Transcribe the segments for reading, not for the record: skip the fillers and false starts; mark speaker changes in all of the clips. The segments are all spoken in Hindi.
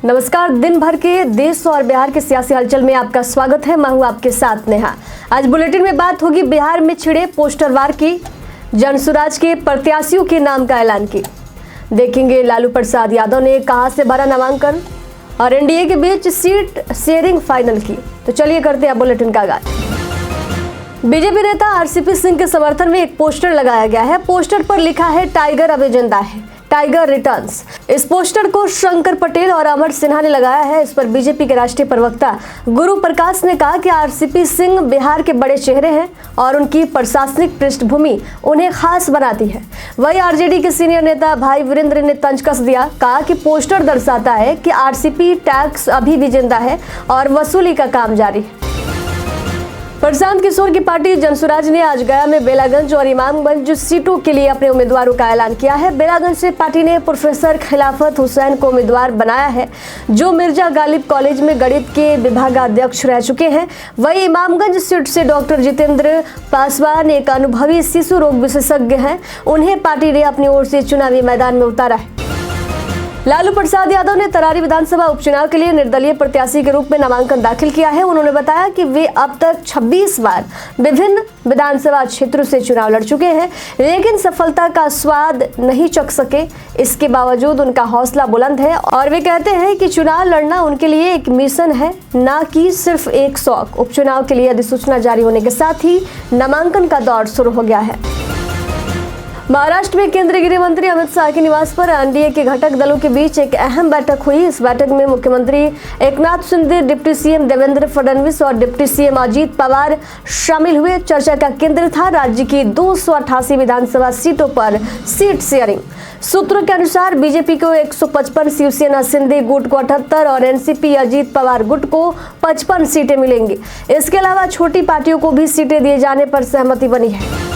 Speaker 1: नमस्कार। दिन भर के देश और बिहार के सियासी हलचल में आपका स्वागत है। मैं हूं आपके साथ नेहा। आज बुलेटिन में बात होगी बिहार में छिड़े पोस्टर वार की, जनसुराज के प्रत्याशियों के नाम का ऐलान की, देखेंगे लालू प्रसाद यादव ने कहां से भरा नामांकन और एनडीए के बीच सीट शेयरिंग फाइनल की। तो चलिए करते हैं बुलेटिन का आगाज। बीजेपी नेता आरसीपी सिंह के समर्थन में एक पोस्टर लगाया गया है। पोस्टर पर लिखा है टाइगर अभी जिंदा है, टाइगर रिटर्न्स। इस पोस्टर को शंकर पटेल और अमर सिन्हा ने लगाया है। इस पर बीजेपी के राष्ट्रीय प्रवक्ता गुरु प्रकाश ने कहा कि आरसीपी सिंह बिहार के बड़े चेहरे हैं और उनकी प्रशासनिक पृष्ठभूमि उन्हें खास बनाती है। वही आरजेडी के सीनियर नेता भाई वीरेंद्र ने तंज कस दिया, कहा कि पोस्टर दर्शाता है कि आरसीपी टैक्स अभी भी जिंदा है और वसूली का काम जारी है। प्रशांत किशोर की पार्टी जनसुराज ने आज गया में बेलागंज और इमामगंज सीटों के लिए अपने उम्मीदवारों का ऐलान किया है। बेलागंज से पार्टी ने प्रोफेसर खिलाफत हुसैन को उम्मीदवार बनाया है, जो मिर्जा गालिब कॉलेज में गणित के विभागाध्यक्ष रह चुके हैं। वही इमामगंज सीट से डॉक्टर जितेंद्र पासवान एक अनुभवी शिशु रोग विशेषज्ञ हैं, उन्हें पार्टी ने अपनी ओर से चुनावी मैदान में उतारा है। लालू प्रसाद यादव ने तरारी विधानसभा उपचुनाव के लिए निर्दलीय प्रत्याशी के रूप में नामांकन दाखिल किया है। उन्होंने बताया कि वे अब तक 26 बार विभिन्न विधानसभा क्षेत्रों से चुनाव लड़ चुके हैं, लेकिन सफलता का स्वाद नहीं चख सके। इसके बावजूद उनका हौसला बुलंद है और वे कहते हैं कि चुनाव लड़ना उनके लिए एक मिशन है, ना कि सिर्फ एक शौक। उपचुनाव के लिए अधिसूचना जारी होने के साथ ही नामांकन का दौर शुरू हो गया है। महाराष्ट्र में केंद्रीय गृह मंत्री अमित शाह के निवास पर एनडीए के घटक दलों के बीच एक अहम बैठक हुई। इस बैठक में मुख्यमंत्री एकनाथ शिंदे, डिप्टी सीएम देवेंद्र फडणवीस और डिप्टी सीएम अजीत पवार शामिल हुए। चर्चा का केंद्र था राज्य की 288 विधानसभा सीटों पर सीट शेयरिंग। सूत्रों के अनुसार बीजेपी को 155, शिवसेना शिंदे गुट को 78 और एनसीपी अजीत पवार गुट को 55 सीटें मिलेंगी। इसके अलावा छोटी पार्टियों को भी सीटें दिए जाने पर सहमति बनी है।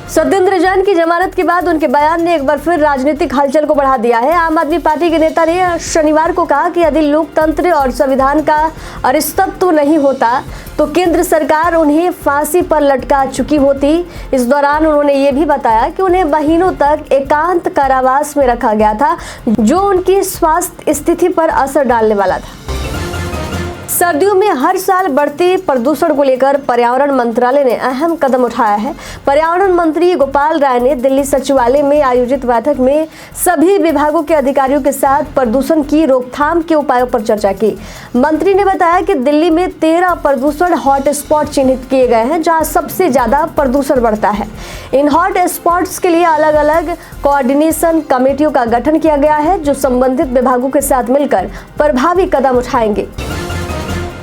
Speaker 1: सत्येंद्र जैन की जमानत के बाद उनके बयान ने एक बार फिर राजनीतिक हलचल को बढ़ा दिया है। आम आदमी पार्टी के नेता ने शनिवार को कहा कि यदि लोकतंत्र और संविधान का अरिस्तत्व नहीं होता तो केंद्र सरकार उन्हें फांसी पर लटका चुकी होती। इस दौरान उन्होंने ये भी बताया कि उन्हें महीनों तक एकांत कारावास में रखा गया था, जो उनकी स्वास्थ्य स्थिति पर असर डालने वाला था। सर्दियों में हर साल बढ़ते प्रदूषण को लेकर पर्यावरण मंत्रालय ने अहम कदम उठाया है। पर्यावरण मंत्री गोपाल राय ने दिल्ली सचिवालय में आयोजित बैठक में सभी विभागों के अधिकारियों के साथ प्रदूषण की रोकथाम के उपायों पर चर्चा की। मंत्री ने बताया कि दिल्ली में 13 प्रदूषण हॉट स्पॉट चिन्हित किए गए हैं, जहां सबसे ज्यादा प्रदूषण बढ़ता है। इन हॉट स्पॉट्स के लिए अलग अलग कोऑर्डिनेशन कमेटियों का गठन किया गया है, जो संबंधित विभागों के साथ मिलकर प्रभावी कदम उठाएंगे।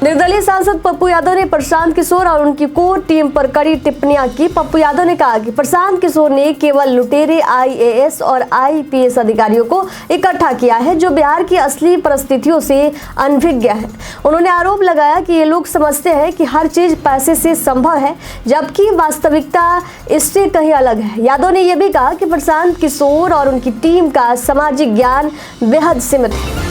Speaker 1: निर्दलीय सांसद पप्पू यादव ने प्रशांत किशोर और उनकी कोर टीम पर कड़ी टिप्पणियां की। पप्पू यादव ने कहा कि प्रशांत किशोर ने केवल लुटेरे आईएएस और आईपीएस अधिकारियों को इकट्ठा किया है, जो बिहार की असली परिस्थितियों से अनभिज्ञ हैं। उन्होंने आरोप लगाया कि ये लोग समझते हैं कि हर चीज पैसे से संभव है, जबकि वास्तविकता इससे कहीं अलग है। यादव ने यह भी कहा कि प्रशांत किशोर और उनकी टीम का सामाजिक ज्ञान बेहद सीमित है।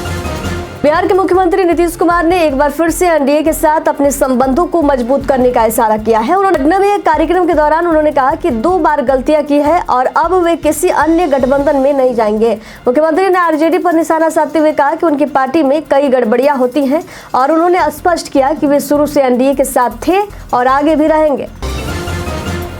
Speaker 1: बिहार के मुख्यमंत्री नीतीश कुमार ने एक बार फिर से एनडीए के साथ अपने संबंधों को मजबूत करने का इशारा किया है। उन्होंने लखनऊ में एक कार्यक्रम के दौरान उन्होंने कहा कि 2 बार गलतियां की है और अब वे किसी अन्य गठबंधन में नहीं जाएंगे। मुख्यमंत्री ने आरजेडी पर निशाना साधते हुए कहा कि उनकी पार्टी में कई गड़बड़ियां होती हैं और उन्होंने स्पष्ट किया कि वे शुरू से एनडीए के साथ थे और आगे भी रहेंगे।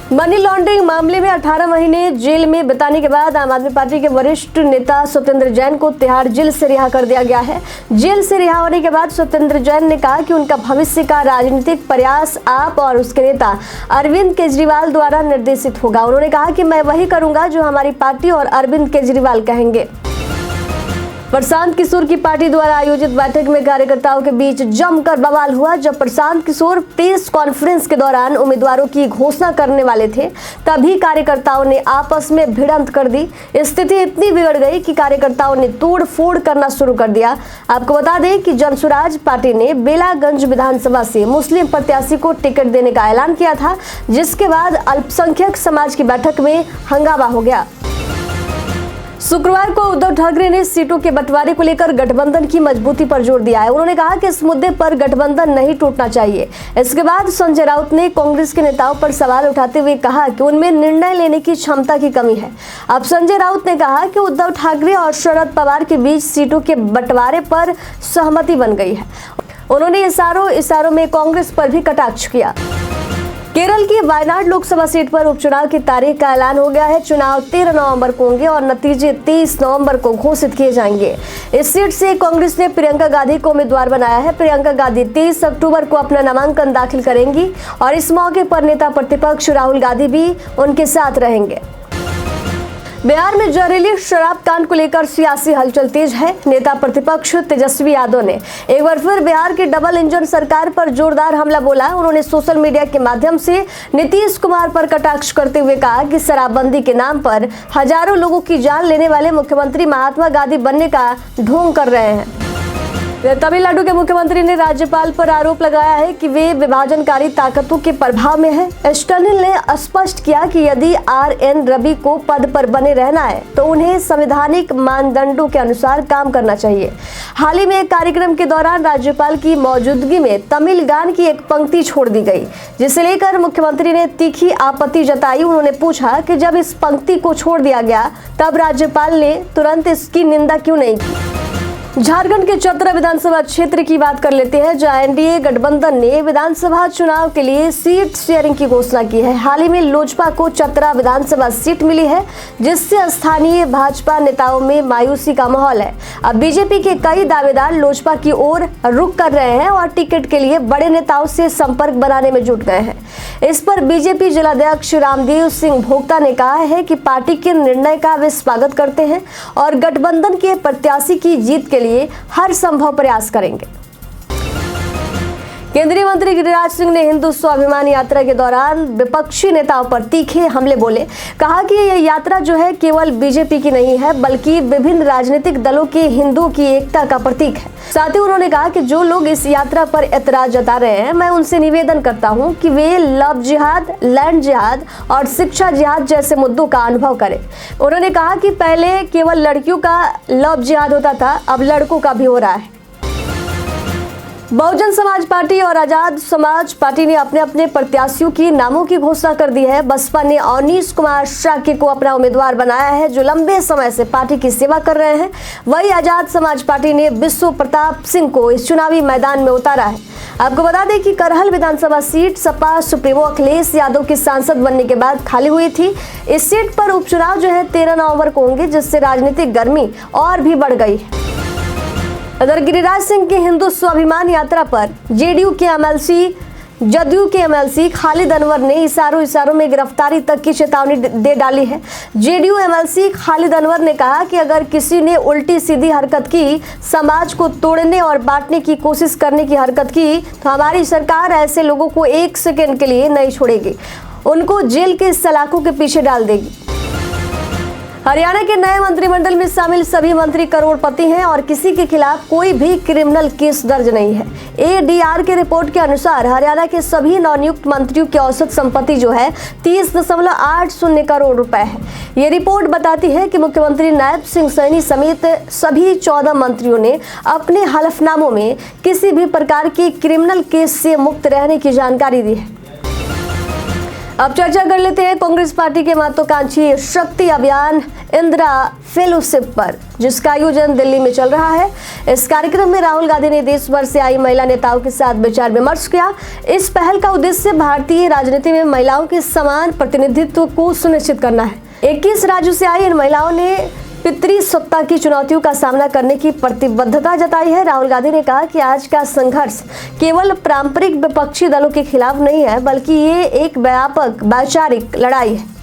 Speaker 1: मनी लॉन्ड्रिंग मामले में 18 महीने जेल में बिताने के बाद आम आदमी पार्टी के वरिष्ठ नेता सत्येंद्र जैन को तिहाड़ जेल से रिहा कर दिया गया है। जेल से रिहा होने के बाद सत्येंद्र जैन ने कहा कि उनका भविष्य का राजनीतिक प्रयास आप और उसके नेता अरविंद केजरीवाल द्वारा निर्देशित होगा। उन्होंने कहा कि मैं वही करूंगा जो हमारी पार्टी और अरविंद केजरीवाल कहेंगे। प्रशांत किशोर की पार्टी द्वारा आयोजित बैठक में कार्यकर्ताओं के बीच जमकर बवाल हुआ। जब प्रशांत किशोर प्रेस कॉन्फ्रेंस के दौरान उम्मीदवारों की घोषणा करने वाले थे, तभी कार्यकर्ताओं ने आपस में भिड़ंत कर दी। स्थिति इतनी बिगड़ गई कि कार्यकर्ताओं ने तोड़ फोड़ करना शुरू कर दिया। आपको बता दें कि जनसुराज पार्टी ने बेलागंज विधानसभा से मुस्लिम प्रत्याशी को टिकट देने का ऐलान किया था, जिसके बाद अल्पसंख्यक समाज की बैठक में हंगामा हो गया। शुक्रवार को उद्धव ठाकरे ने सीटों के बंटवारे को लेकर गठबंधन की मजबूती पर जोर दिया है। उन्होंने कहा कि इस मुद्दे पर गठबंधन नहीं टूटना चाहिए। इसके बाद संजय राउत ने कांग्रेस के नेताओं पर सवाल उठाते हुए कहा कि उनमें निर्णय लेने की क्षमता की कमी है। अब संजय राउत ने कहा कि उद्धव ठाकरे और शरद पवार के बीच सीटों के बंटवारे पर सहमति बन गई है। उन्होंने इशारों में कांग्रेस पर भी कटाक्ष किया। केरल की वायनाड लोकसभा सीट पर उपचुनाव की तारीख का ऐलान हो गया है। चुनाव 13 नवंबर को होंगे और नतीजे 23 नवंबर को घोषित किए जाएंगे। इस सीट से कांग्रेस ने प्रियंका गांधी को उम्मीदवार बनाया है। प्रियंका गांधी 23 अक्टूबर को अपना नामांकन दाखिल करेंगी और इस मौके पर नेता प्रतिपक्ष राहुल गांधी भी उनके साथ रहेंगे। बिहार में जहरीली शराब कांड को लेकर सियासी हलचल तेज है। नेता प्रतिपक्ष तेजस्वी यादव ने एक बार फिर बिहार की डबल इंजन सरकार पर जोरदार हमला बोला। उन्होंने सोशल मीडिया के माध्यम से नीतीश कुमार पर कटाक्ष करते हुए कहा कि शराबबंदी के नाम पर हजारों लोगों की जान लेने वाले मुख्यमंत्री महात्मा गांधी बनने का ढोंग कर रहे हैं। तमिलनाडु के मुख्यमंत्री ने राज्यपाल पर आरोप लगाया है कि वे विभाजनकारी ताकतों के प्रभाव में है। स्टालिन ने स्पष्ट किया कि यदि RN रवि को पद पर बने रहना है तो उन्हें संवैधानिक मानदंडों के अनुसार काम करना चाहिए। हाल ही में एक कार्यक्रम के दौरान राज्यपाल की मौजूदगी में तमिल गान की एक पंक्ति छोड़ दी गई, जिसे लेकर मुख्यमंत्री ने तीखी आपत्ति जताई। उन्होंने पूछा कि जब इस पंक्ति को छोड़ दिया गया तब राज्यपाल ने तुरंत इसकी निंदा क्यों नहीं की। झारखंड के चतरा विधानसभा क्षेत्र की बात कर लेते हैं, जहां एनडीए गठबंधन ने विधानसभा चुनाव के लिए सीट शेयरिंग की घोषणा की है। हाल ही में लोजपा को चतरा विधानसभा सीट मिली है, जिससे स्थानीय भाजपा नेताओं में मायूसी का माहौल है। अब बीजेपी के कई दावेदार लोजपा की ओर रुख कर रहे हैं और टिकट के लिए बड़े नेताओं से संपर्क बनाने में जुट गए हैं। इस पर बीजेपी जिलाध्यक्ष रामदेव सिंह भोक्ता ने कहा है कि पार्टी के निर्णय का वे स्वागत करते हैं और गठबंधन के प्रत्याशी की जीत के लिए हर संभव प्रयास करेंगे। केंद्रीय मंत्री गिरिराज सिंह ने हिंदू स्वाभिमान यात्रा के दौरान विपक्षी नेताओं पर तीखे हमले बोले। कहा कि यह यात्रा जो है केवल बीजेपी की नहीं है, बल्कि विभिन्न राजनीतिक दलों के हिंदुओं की एकता का प्रतीक है। साथ ही उन्होंने कहा कि जो लोग इस यात्रा पर एतराज जता रहे हैं, मैं उनसे निवेदन करता हूं कि वे लव जिहाद, लैंड जिहाद और शिक्षा जिहाद जैसे मुद्दों का अनुभव करें। उन्होंने कहा कि पहले केवल लड़कियों का लव जिहाद होता था, अब लड़कों का भी हो रहा है। बहुजन समाज पार्टी और आजाद समाज पार्टी ने अपने अपने प्रत्याशियों की नामों की घोषणा कर दी है। बसपा ने अवनीश कुमार शाक्य को अपना उम्मीदवार बनाया है, जो लंबे समय से पार्टी की सेवा कर रहे हैं। वही आजाद समाज पार्टी ने विश्व प्रताप सिंह को इस चुनावी मैदान में उतारा है। आपको बता दें कि करहल विधानसभा सीट सपा सुप्रीमो अखिलेश यादव के सांसद बनने के बाद खाली हुई थी। इस सीट पर उपचुनाव जो है 13 नवंबर को होंगे, जिससे राजनीतिक गर्मी और भी बढ़ गई है। अगर गिरिराज सिंह की हिंदू स्वाभिमान यात्रा पर जदयू के एमएलसी खालिद अनवर ने इशारों में गिरफ्तारी तक की चेतावनी दे डाली है। जदयू एमएलसी खालिद अनवर ने कहा कि अगर किसी ने उल्टी सीधी हरकत की, समाज को तोड़ने और बांटने की कोशिश करने की हरकत की, तो हमारी सरकार ऐसे लोगों को एक सेकेंड के लिए नहीं छोड़ेगी, उनको जेल के सलाखों के पीछे डाल देगी। हरियाणा के नए मंत्रिमंडल में शामिल सभी मंत्री करोड़पति हैं और किसी के खिलाफ कोई भी क्रिमिनल केस दर्ज नहीं है। ADR के रिपोर्ट के अनुसार हरियाणा के सभी नवनियुक्त मंत्रियों की औसत संपत्ति जो है 30.80 करोड़ रुपए है। ये रिपोर्ट बताती है कि मुख्यमंत्री नायब सिंह सैनी समेत सभी 14 मंत्रियों ने अपने हलफनामों में किसी भी प्रकार के क्रिमिनल केस से मुक्त रहने की जानकारी दी है। अब चर्चा कर लेते हैं कांग्रेस पार्टी के महत्वाकांक्षी शक्ति अभियान इंदिरा फेलोशिप पर, जिसका आयोजन दिल्ली में चल रहा है। इस कार्यक्रम में राहुल गांधी ने देश भर से आई महिला नेताओं के साथ विचार विमर्श किया। इस पहल का उद्देश्य भारतीय राजनीति में महिलाओं के समान प्रतिनिधित्व को सुनिश्चित करना है। 21 राज्यों से आई इन महिलाओं ने पितृसत्ता की चुनौतियों का सामना करने की प्रतिबद्धता जताई है। राहुल गांधी ने कहा कि आज का संघर्ष केवल पारंपरिक विपक्षी दलों के खिलाफ नहीं है, बल्कि ये एक व्यापक वैचारिक लड़ाई है।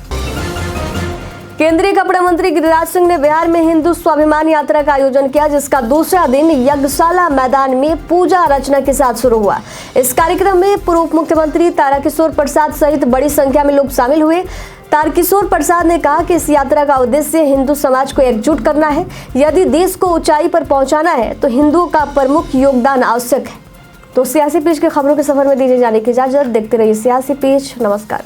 Speaker 1: केंद्रीय कपड़ा मंत्री गिरिराज सिंह ने बिहार में हिंदू स्वाभिमान यात्रा का आयोजन किया, जिसका दूसरा दिन यज्ञशाला मैदान में पूजा अर्चना के साथ शुरू हुआ। इस कार्यक्रम में पूर्व मुख्यमंत्री तारकिशोर प्रसाद सहित बड़ी संख्या में लोग शामिल हुए। तारकिशोर प्रसाद ने कहा कि इस यात्रा का उद्देश्य हिंदू समाज को एकजुट करना है। यदि देश को ऊंचाई पर पहुंचाना है तो हिंदुओं का प्रमुख योगदान आवश्यक है। तो सियासी पेज के खबरों के सफर में दीजिए जाने की इजाजत। देखते रहिए सियासी पेज। नमस्कार।